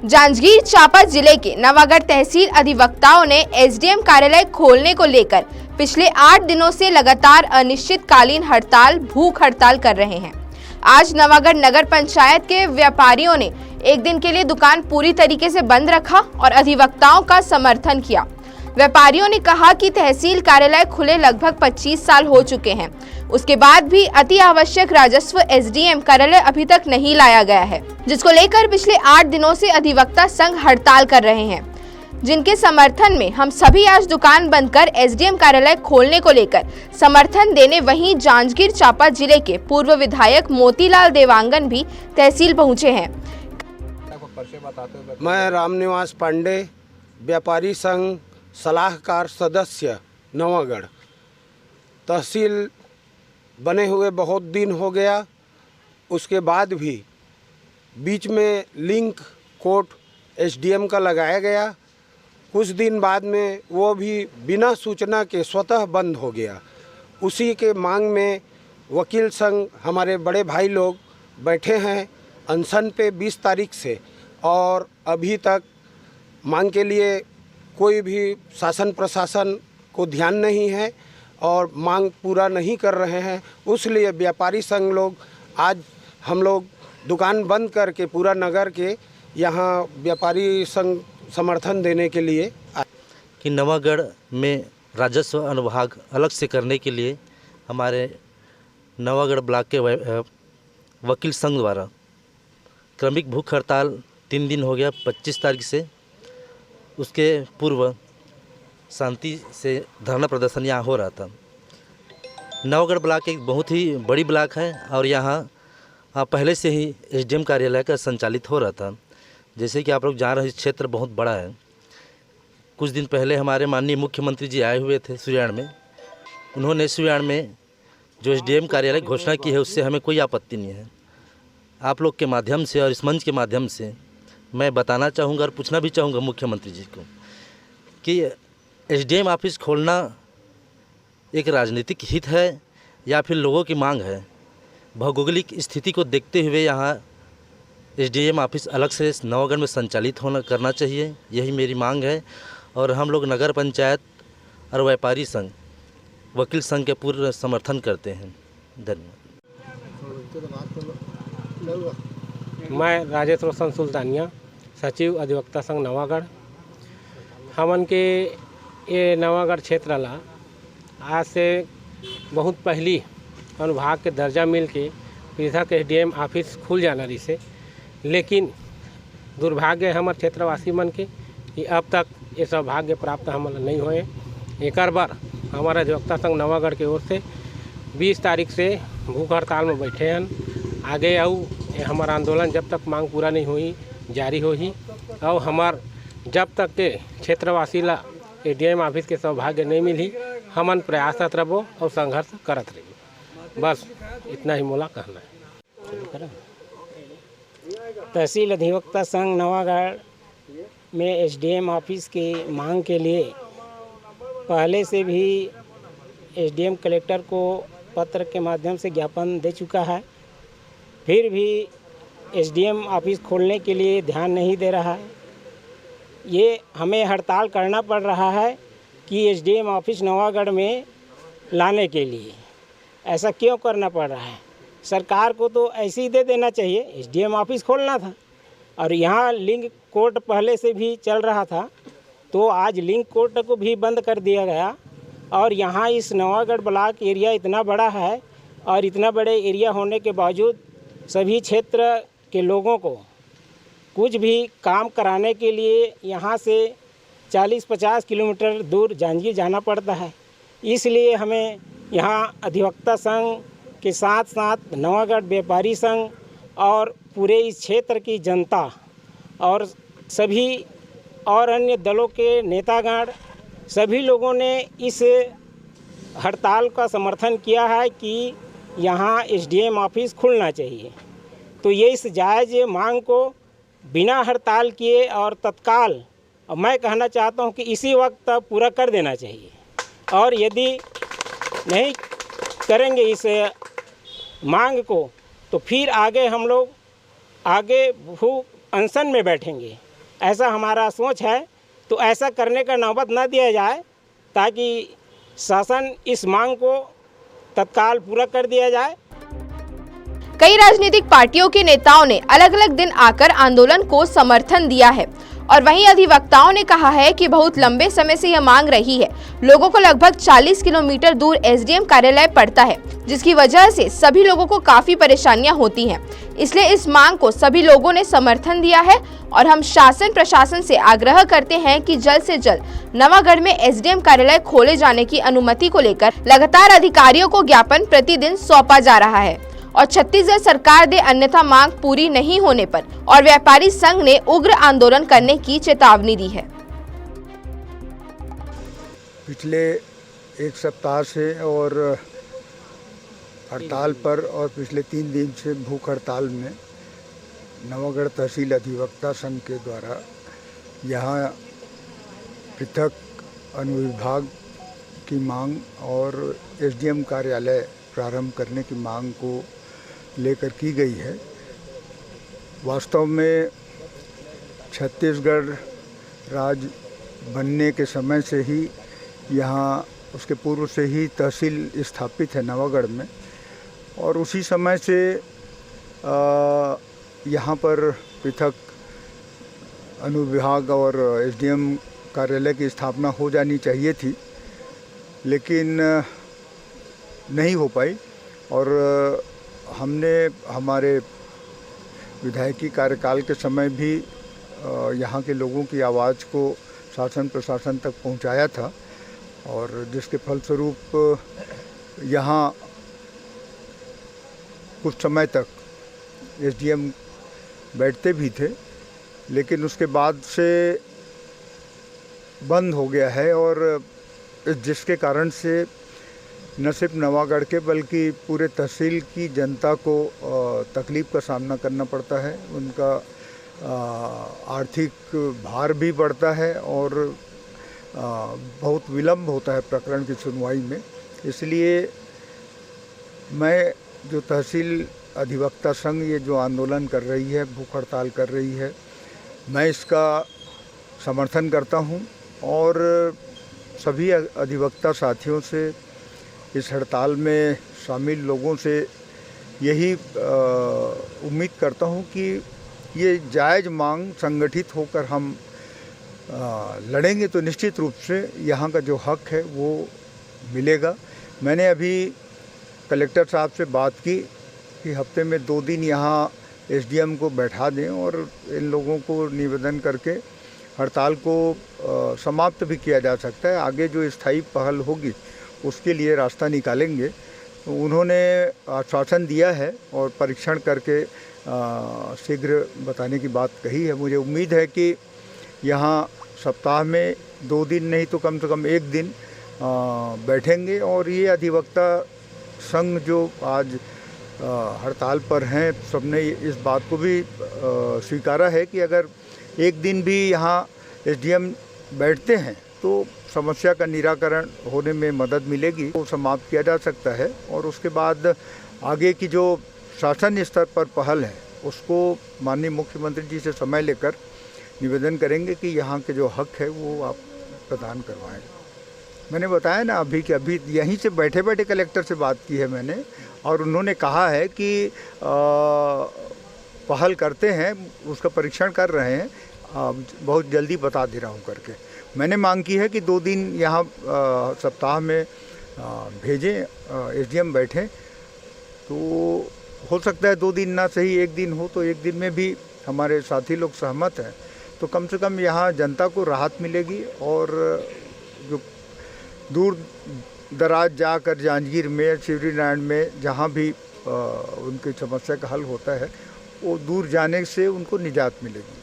जांजगीर चांपा जिले के नवागढ़ तहसील अधिवक्ताओं ने एसडीएम कार्यालय खोलने को लेकर पिछले 8 दिनों से लगातार अनिश्चितकालीन हड़ताल भूख हड़ताल कर रहे हैं। आज नवागढ़ नगर पंचायत के व्यापारियों ने एक दिन के लिए दुकान पूरी तरीके से बंद रखा और अधिवक्ताओं का समर्थन किया। व्यापारियों ने कहा कि तहसील कार्यालय खुले लगभग 25 साल हो चुके हैं, उसके बाद भी अति आवश्यक राजस्व एसडीएम कार्यालय अभी तक नहीं लाया गया है, जिसको लेकर पिछले 8 दिनों से अधिवक्ता संघ हड़ताल कर रहे हैं, जिनके समर्थन में हम सभी आज दुकान बंद कर एसडीएम कार्यालय खोलने को लेकर समर्थन देने वहीं जांजगीर चांपा जिले के पूर्व विधायक मोतीलाल देवांगन भी तहसील पहुंचे हैं। मैं रामनिवास पांडे, व्यापारी संघ सलाहकार सदस्य नवागढ़। तहसील बने हुए बहुत दिन हो गया, उसके बाद भी बीच में लिंक कोर्ट एसडीएम का लगाया गया। कुछ दिन बाद में वो भी बिना सूचना के स्वतः बंद हो गया। उसी के मांग में वकील संघ हमारे बड़े भाई लोग बैठे हैं अनशन पे 20 तारीख से, और अभी तक मांग के लिए कोई भी शासन प्रशासन को ध्यान नहीं है और मांग पूरा नहीं कर रहे हैं। उसलिए व्यापारी संघ लोग आज हम लोग दुकान बंद करके पूरा नगर के यहाँ व्यापारी संघ समर्थन देने के लिए कि नवागढ़ में राजस्व अनुभाग अलग से करने के लिए हमारे नवागढ़ ब्लॉक के वकील संघ द्वारा क्रमिक भूख हड़ताल 3 दिन हो गया। 25 तारीख से उसके पूर्व शांति से धरना प्रदर्शन यहाँ हो रहा था। नवागढ़ ब्लॉक एक बहुत ही बड़ी ब्लॉक है और यहाँ पहले से ही एसडीएम कार्यालय का संचालित हो रहा था। जैसे कि आप लोग जान रहे हैं, क्षेत्र बहुत बड़ा है। कुछ दिन पहले हमारे माननीय मुख्यमंत्री जी आए हुए थे सुयाण में। उन्होंने सुयाण में जो एसडीएम कार्यालय घोषणा की है उससे हमें कोई आपत्ति नहीं है। आप लोग के माध्यम से और इस मंच के माध्यम से मैं बताना चाहूँगा और पूछना भी चाहूँगा मुख्यमंत्री जी को कि एसडीएम ऑफिस खोलना एक राजनीतिक हित है या फिर लोगों की मांग है। भौगोलिक स्थिति को देखते हुए यहाँ एसडीएम ऑफिस अलग से नवागढ़ में संचालित करना चाहिए, यही मेरी मांग है। और हम लोग नगर पंचायत और व्यापारी संघ वकील संघ के पूर्ण समर्थन करते हैं। धन्यवाद। मैं राजेश रोशन सुल्तानिया, सचिव अधिवक्ता संघ नवागढ़। हमन के ये नवागढ़ क्षेत्र ला आज से बहुत पहली अनुभाग के दर्जा मिल के पृथक एसडीएम ऑफिस खुल जाना रही से, लेकिन दुर्भाग्य हमार क्षेत्रवासी मन के कि अब तक ये सौभाग्य प्राप्त हमन नहीं होए। एक बार हमारा अधिवक्ता संघ नवागढ़ की ओर से 20 तारीख से भूख हड़ताल में बैठे हैं। आगे आऊ हमारा आंदोलन जब तक मांग पूरा नहीं हुई जारी होही और हमार जब तक के क्षेत्रवासी ला एसडीएम ऑफिस के सौभाग्य नहीं मिली, हमन प्रयासरत रहो और संघर्ष करत रही। बस इतना ही मोला कहना है। तहसील अधिवक्ता संघ नवागढ़ में एसडीएम ऑफिस की मांग के लिए पहले से भी एसडीएम कलेक्टर को पत्र के माध्यम से ज्ञापन दे चुका है, फिर भी एसडीएम ऑफिस खोलने के लिए ध्यान नहीं दे रहा है। ये हमें हड़ताल करना पड़ रहा है कि एसडीएम ऑफिस नवागढ़ में लाने के लिए। ऐसा क्यों करना पड़ रहा है? सरकार को तो ऐसे ही दे देना चाहिए, एसडीएम ऑफिस खोलना था। और यहाँ लिंक कोर्ट पहले से भी चल रहा था, तो आज लिंक कोर्ट को भी बंद कर दिया गया। और यहाँ इस नवागढ़ ब्लॉक एरिया इतना बड़ा है और इतना बड़े एरिया होने के बावजूद सभी क्षेत्र के लोगों को कुछ भी काम कराने के लिए यहाँ से 40-50 किलोमीटर दूर जांजगीर जाना पड़ता है। इसलिए हमें यहाँ अधिवक्ता संघ के साथ साथ नवागढ़ व्यापारी संघ और पूरे इस क्षेत्र की जनता और सभी और अन्य दलों के नेतागण सभी लोगों ने इस हड़ताल का समर्थन किया है कि यहाँ एसडीएम ऑफिस खुलना चाहिए। तो ये इस जायज़ मांग को बिना हड़ताल किए और तत्काल मैं कहना चाहता हूँ कि इसी वक्त पूरा कर देना चाहिए। और यदि नहीं करेंगे इस मांग को तो फिर आगे हम लोग आगे भूख अनशन में बैठेंगे। ऐसा हमारा सोच है। तो ऐसा करने का नौबत न दिया जाए ताकि शासन इस मांग को तत्काल पूरा कर दिया जाए। कई राजनीतिक पार्टियों के नेताओं ने अलग अलग दिन आकर आंदोलन को समर्थन दिया है और वहीं अधिवक्ताओं ने कहा है कि बहुत लंबे समय से यह मांग रही है। लोगों को लगभग 40 किलोमीटर दूर एसडीएम कार्यालय पड़ता है, जिसकी वजह से सभी लोगों को काफी परेशानियां होती हैं। इसलिए इस मांग को सभी लोगों ने समर्थन दिया है और हम शासन प्रशासन से आग्रह करते हैं कि जल्द से जल्द नवागढ़ में एसडीएम कार्यालय खोले जाने की अनुमति को लेकर लगातार अधिकारियों को ज्ञापन प्रतिदिन सौंपा जा रहा है और छत्तीसगढ़ सरकार दे, अन्यथा मांग पूरी नहीं होने पर और व्यापारी संघ ने उग्र आंदोलन करने की चेतावनी दी है। पिछले एक सप्ताह से और हड़ताल पर और पिछले 3 दिन से भूख हड़ताल में नवागढ़ तहसील अधिवक्ता संघ के द्वारा यहाँ पृथक अनुविभाग की मांग और एसडीएम कार्यालय प्रारंभ करने की मांग को लेकर की गई है। वास्तव में छत्तीसगढ़ राज्य बनने के समय से ही यहाँ, उसके पूर्व से ही तहसील स्थापित है नवागढ़ में और उसी समय से यहाँ पर पृथक अनुविभाग और एसडीएम कार्यालय की स्थापना हो जानी चाहिए थी, लेकिन नहीं हो पाई और हमने हमारे विधायकी कार्यकाल के समय भी यहाँ के लोगों की आवाज़ को शासन प्रशासन तक पहुँचाया था और जिसके फलस्वरूप यहाँ कुछ समय तक एसडीएम बैठते भी थे, लेकिन उसके बाद से बंद हो गया है और जिसके कारण से न सिर्फ नवागढ़ के बल्कि पूरे तहसील की जनता को तकलीफ़ का सामना करना पड़ता है। उनका आर्थिक भार भी बढ़ता है और बहुत विलम्ब होता है प्रकरण की सुनवाई में। इसलिए मैं जो तहसील अधिवक्ता संघ ये जो आंदोलन कर रही है, भूख हड़ताल कर रही है, मैं इसका समर्थन करता हूँ और सभी अधिवक्ता साथियों से, इस हड़ताल में शामिल लोगों से यही उम्मीद करता हूँ कि ये जायज़ मांग संगठित होकर हम लड़ेंगे तो निश्चित रूप से यहाँ का जो हक है वो मिलेगा। मैंने अभी कलेक्टर साहब से बात की कि हफ्ते में 2 दिन यहाँ एसडीएम को बैठा दें और इन लोगों को निवेदन करके हड़ताल को समाप्त भी किया जा सकता है। आगे जो स्थायी पहल होगी उसके लिए रास्ता निकालेंगे। तो उन्होंने आश्वासन दिया है और परीक्षण करके शीघ्र बताने की बात कही है। मुझे उम्मीद है कि यहाँ सप्ताह में 2 दिन नहीं तो कम से कम 1 दिन बैठेंगे और ये अधिवक्ता संघ जो आज हड़ताल पर हैं, सबने इस बात को भी स्वीकारा है कि अगर 1 दिन भी यहाँ एसडीएम बैठते हैं तो समस्या का निराकरण होने में मदद मिलेगी, वो समाप्त किया जा सकता है और उसके बाद आगे की जो शासन स्तर पर पहल है उसको माननीय मुख्यमंत्री जी से समय लेकर निवेदन करेंगे कि यहाँ के जो हक है वो आप प्रदान करवाएं। मैंने बताया ना अभी कि अभी यहीं से बैठे बैठे कलेक्टर से बात की है मैंने और उन्होंने कहा है कि पहल करते हैं, उसका परीक्षण कर रहे हैं, बहुत जल्दी बता दे रहा हूँ करके। मैंने मांग की है कि 2 दिन यहाँ सप्ताह में भेजें, एसडीएम बैठें, तो हो सकता है 2 दिन ना सही 1 दिन हो तो 1 दिन में भी हमारे साथी लोग सहमत हैं तो कम से कम यहाँ जनता को राहत मिलेगी और जो दूर दराज जाकर जांजगीर में, शिवरीनारायण में जहाँ भी उनकी समस्या का हल होता है वो दूर जाने से उनको निजात मिलेगी।